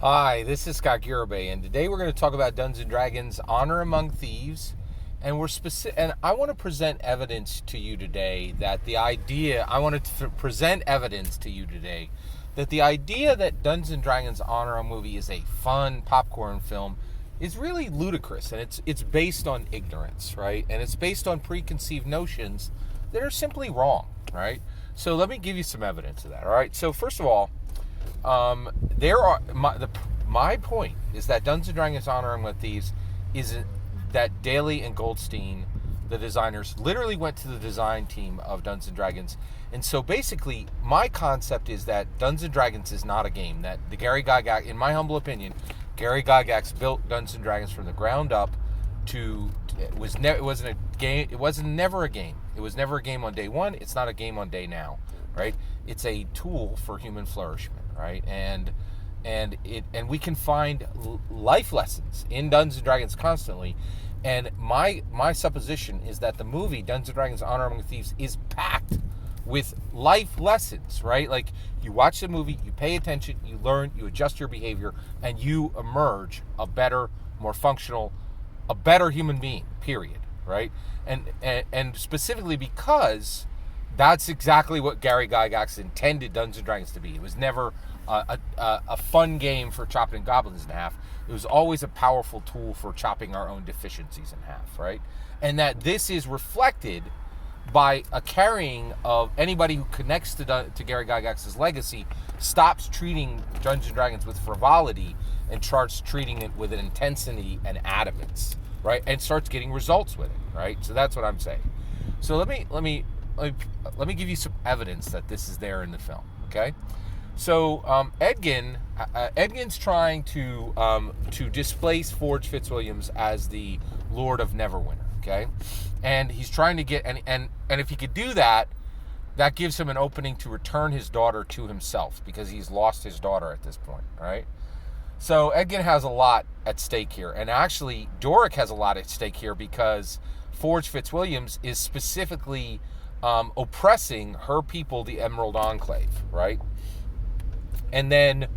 Hi, this is Scott Garibay, and today we're going to talk about Dungeons and Dragons: Honor Among Thieves, and and I want to present evidence to you today that the idea that Dungeons and Dragons: Honor Among movie is a fun popcorn film is really ludicrous, and it's based on ignorance, right? And it's based on preconceived notions that are simply wrong, right? So let me give you some evidence of that. All right. So first of all, my point is that Dungeons and Dragons: Honor Among Thieves is that Daly and Goldstein, the designers, literally went to the design team of Dungeons and Dragons, and so basically my concept is that Dungeons and Dragons is not a game. That the Gary Gygax, in my humble opinion, Gary Gygax built Dungeons and Dragons from the ground up. It was never a game. It was never a game on day one. It's not a game on day now, right? It's a tool for human flourishment, right? And we can find life lessons in Dungeons and Dragons constantly. And my supposition is that the movie Dungeons and Dragons: Honor Among Thieves is packed with life lessons, right? Like, you watch the movie, you pay attention, you learn, you adjust your behavior, and you emerge a better, more functional, a better human being, period, right? And specifically because that's exactly what Gary Gygax intended Dungeons and Dragons to be. It was never a fun game for chopping goblins in half. It was always a powerful tool for chopping our own deficiencies in half, right? And that this is reflected by a carrying of anybody who connects to Gary Gygax's legacy stops treating Dungeons and Dragons with frivolity and starts treating it with an intensity and adamance, right? And starts getting results with it, right? So that's what I'm saying. So let me give you some evidence that this is there in the film, okay? So Edgin's trying to displace Forge Fitzwilliams as the Lord of Neverwinter, okay? And he's trying to get and if he could do that, that gives him an opening to return his daughter to himself, because he's lost his daughter at this point, right? So Edgin has a lot at stake here, and actually Doric has a lot at stake here because Forge Fitzwilliams is specifically oppressing her people, the Emerald Enclave, right? And then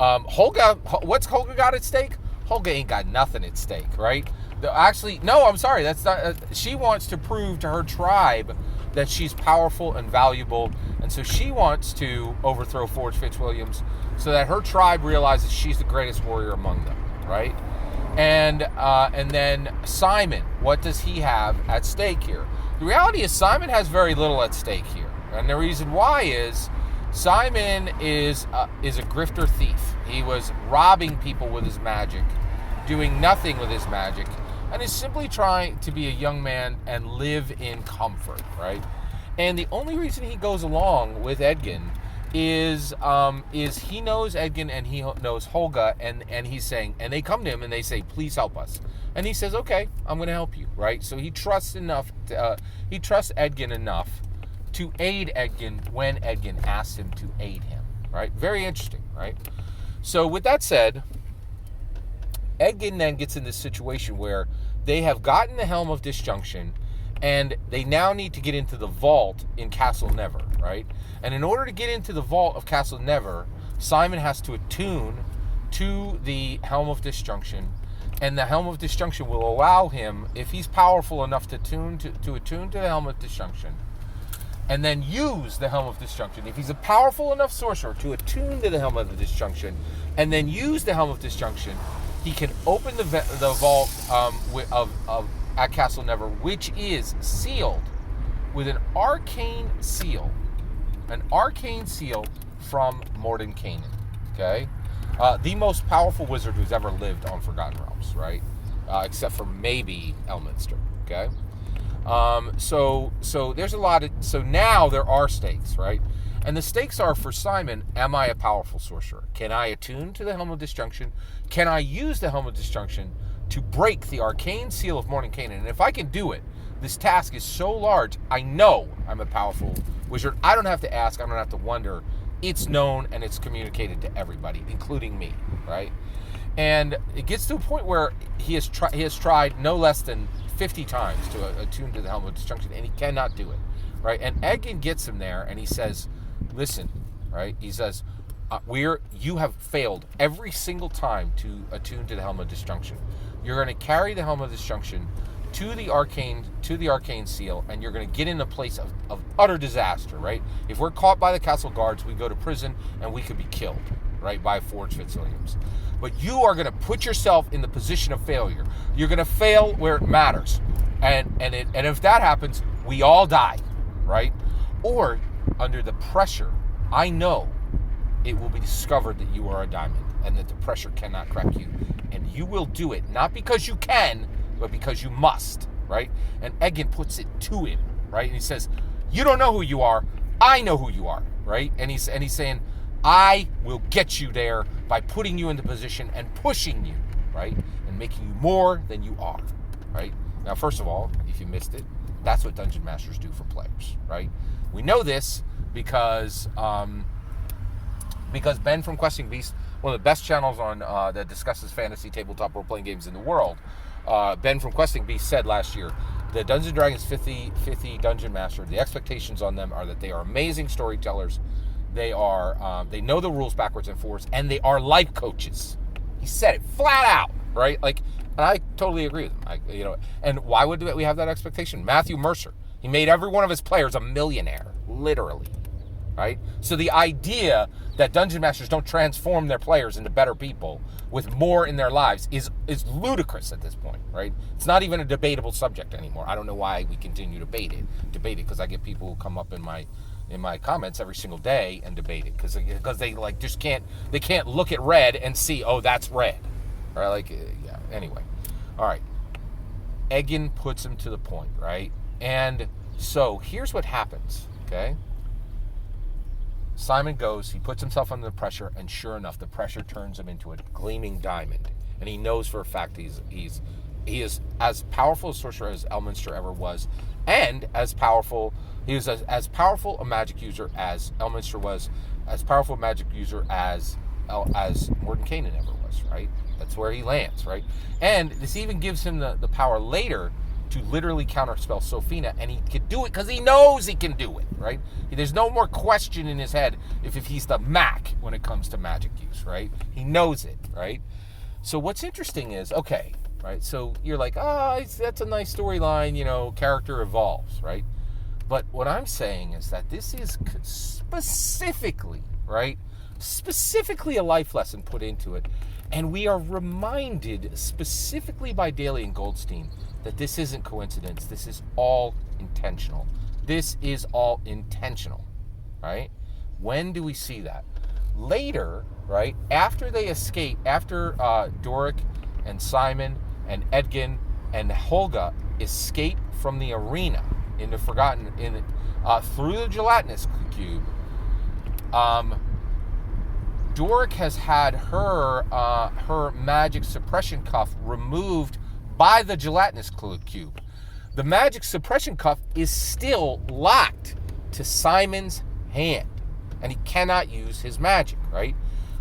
Holga, what's Holga got at stake? Holga ain't got nothing at stake, right? Actually, no, I'm sorry. That's not. She wants to prove to her tribe that she's powerful and valuable, and so she wants to overthrow Forge Fitzwilliams so that her tribe realizes she's the greatest warrior among them, right? And then Simon, what does he have at stake here? The reality is Simon has very little at stake here, and the reason why is Simon is a grifter thief. He was robbing people with his magic, doing nothing with his magic, and is simply trying to be a young man and live in comfort, right? And the only reason he goes along with Edgin is he knows Edgin and he knows Holga, and he's saying, and they come to him and they say, please help us. And he says, okay, I'm going to help you, right? So he trusts Edgin enough to aid Edgin when Edgin asks him to aid him, right? Very interesting, right? So with that said, Edgin then gets in this situation where they have gotten the Helm of Disjunction, and they now need to get into the vault in Castle Never, right? And in order to get into the vault of Castle Never, Simon has to attune to the Helm of Disjunction, and the Helm of Disjunction will allow him, if he's powerful enough to attune to the Helm of Disjunction, and then use the Helm of Disjunction. If he's a powerful enough sorcerer to attune to the Helm of the Disjunction, and then use the Helm of Disjunction, he can open the vault at Castle Never, which is sealed with an arcane seal from Mordenkainen, okay? The most powerful wizard who's ever lived on Forgotten Realms, right? Except for maybe Elminster, okay? So there's a lot of, so now there are stakes, right? And the stakes are, for Simon, am I a powerful sorcerer? Can I attune to the Helm of Disjunction? Can I use the Helm of Disjunction to break the arcane seal of Mordenkainen? And if I can do it, this task is so large, I know I'm a powerful wizard. I don't have to ask, I don't have to wonder. It's known and it's communicated to everybody, including me, right? And it gets to a point where he has tried no less than 50 times to attune to the Helm of Disjunction, and he cannot do it, right? And Edgin gets him there, and he says, listen, right? He says, You have failed every single time to attune to the Helm of Disjunction. You're going to carry the Helm of Disjunction to the arcane seal, and you're going to get in a place of utter disaster, right? If we're caught by the castle guards, we go to prison and we could be killed, right, by Forge Fitzwilliams. But you are going to put yourself in the position of failure. You're going to fail where it matters, and if that happens, we all die, right? Or under the pressure, I know it will be discovered that you are a diamond and that the pressure cannot crack you, and you will do it not because you can, but because you must, right? And Edgin puts it to him, right? And he says, "You don't know who you are. I know who you are," right? And he's saying, "I will get you there by putting you in the position and pushing you, right? And making you more than you are," right? Now, first of all, if you missed it, that's what Dungeon Masters do for players, right? We know this because Ben from Questing Beast, one of the best channels on that discusses fantasy tabletop role-playing games in the world, Ben from Questing Beast said last year, the Dungeons & Dragons 50 Dungeon Master, the expectations on them are that they are amazing storytellers, they know the rules backwards and forwards, and they are life coaches. He said it flat out, right? Like, and I totally agree with him. And why would we have that expectation? Matthew Mercer, he made every one of his players a millionaire, literally, right? So the idea that Dungeon Masters don't transform their players into better people with more in their lives is ludicrous at this point, right? It's not even a debatable subject anymore. I don't know why we continue to debate it because I get people who come up in my comments every single day and debate it because they like just can't look at red and see, oh, that's red, right? Like, yeah. Anyway, all right. Edgin puts him to the point, right? And so here's what happens, okay? Simon goes, he puts himself under the pressure, and sure enough, the pressure turns him into a gleaming diamond. And he knows for a fact he is as powerful a sorcerer as Elminster ever was, and he was as powerful a magic user as Elminster was, as powerful a magic user as Mordenkainen ever was, right? That's where he lands, right? And this even gives him the power later to literally counterspell Sophina, and he can do it because he knows he can do it, right? There's no more question in his head if he's the Mac when it comes to magic use, right? He knows it, right? So what's interesting is, okay, right? So you're like, that's a nice storyline, character evolves, right? But what I'm saying is that this is specifically, right? Specifically a life lesson put into it. And we are reminded specifically by Daly and Goldstein that this isn't coincidence. This is all intentional. This is all intentional, right? When do we see that? Later, right? After they escape, after Doric and Simon and Edgin and Holga escape from the arena into Forgotten through the gelatinous cube, Doric has had her magic suppression cuff removed by the gelatinous cube. The magic suppression cuff is still locked to Simon's hand, and he cannot use his magic, right?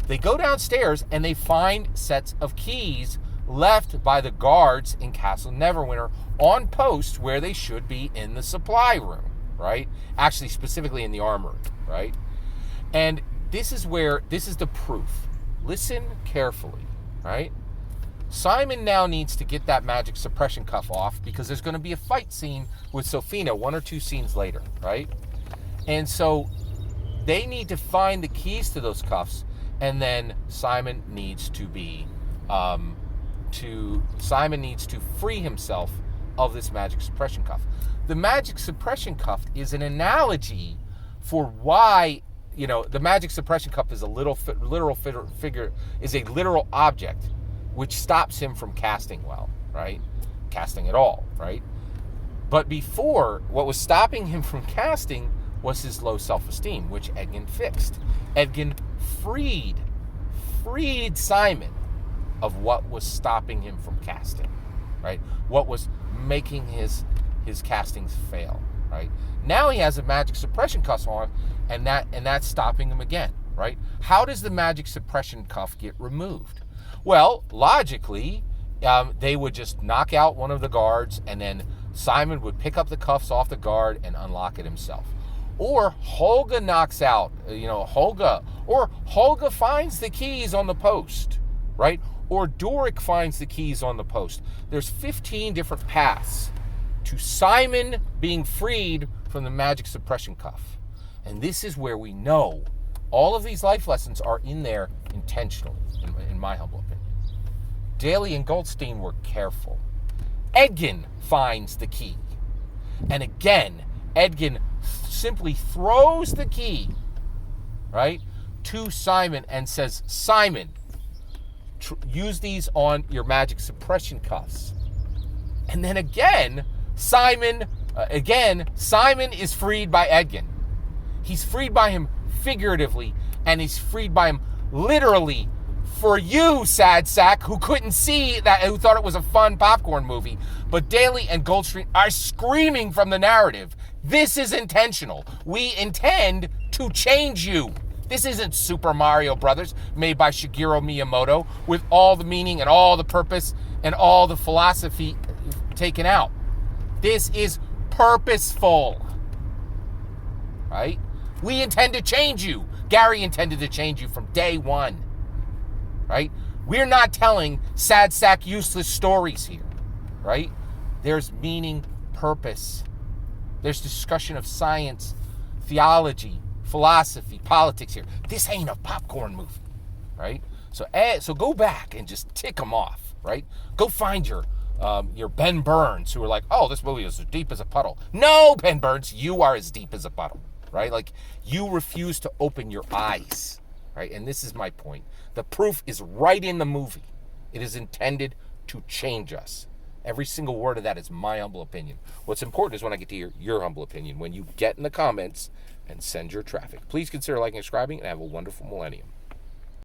They go downstairs and they find sets of keys left by the guards in Castle Neverwinter on post where they should be in the supply room, right? Actually, specifically in the armory, right? And this is the proof. Listen carefully, right? Simon now needs to get that magic suppression cuff off because there's going to be a fight scene with Sophina 1 or 2 scenes later, right? And so they need to find the keys to those cuffs, and then Simon needs to free himself of this magic suppression cuff. The magic suppression cuff is an analogy for why, the magic suppression cuff is a literal object which stops him from casting well, right? Casting at all, right? But before, what was stopping him from casting was his low self-esteem, which Edgin fixed. Edgin freed Simon of what was stopping him from casting, right? What was making his castings fail, right? Now he has a magic suppression cuff on, and that's stopping him again, right? How does the magic suppression cuff get removed? Well, logically, they would just knock out one of the guards, and then Simon would pick up the cuffs off the guard and unlock it himself. Or Holga knocks out, Holga. Or Holga finds the keys on the post, right? Or Doric finds the keys on the post. There's 15 different paths to Simon being freed from the magic suppression cuff. And this is where we know all of these life lessons are in there intentionally, in my humble opinion. Daly and Goldstein were careful. Edgin finds the key. And again, Edgin simply throws the key, right, to Simon and says, Simon, use these on your magic suppression cuffs. And then again, Simon is freed by Edgin. He's freed by him figuratively, and he's freed by him literally for you, sad sack, who couldn't see that, who thought it was a fun popcorn movie. But Daly and Goldstein are screaming from the narrative. This is intentional. We intend to change you. This isn't Super Mario Brothers made by Shigeru Miyamoto with all the meaning and all the purpose and all the philosophy taken out. This is purposeful, right? We intend to change you. Gary intended to change you from day one, right? We're not telling sad sack useless stories here, right? There's meaning, purpose. There's discussion of science, theology, philosophy, politics here. This ain't a popcorn movie, right? So go back and just tick them off, right? Go find your Ben Burns, who are like, oh, this movie is as deep as a puddle. No, Ben Burns, you are as deep as a puddle, right? Like, you refuse to open your eyes, right? And this is my point. The proof is right in the movie. It is intended to change us. Every single word of that is my humble opinion. What's important is when I get to your humble opinion, when you get in the comments and send your traffic. Please consider liking and subscribing, and have a wonderful millennium.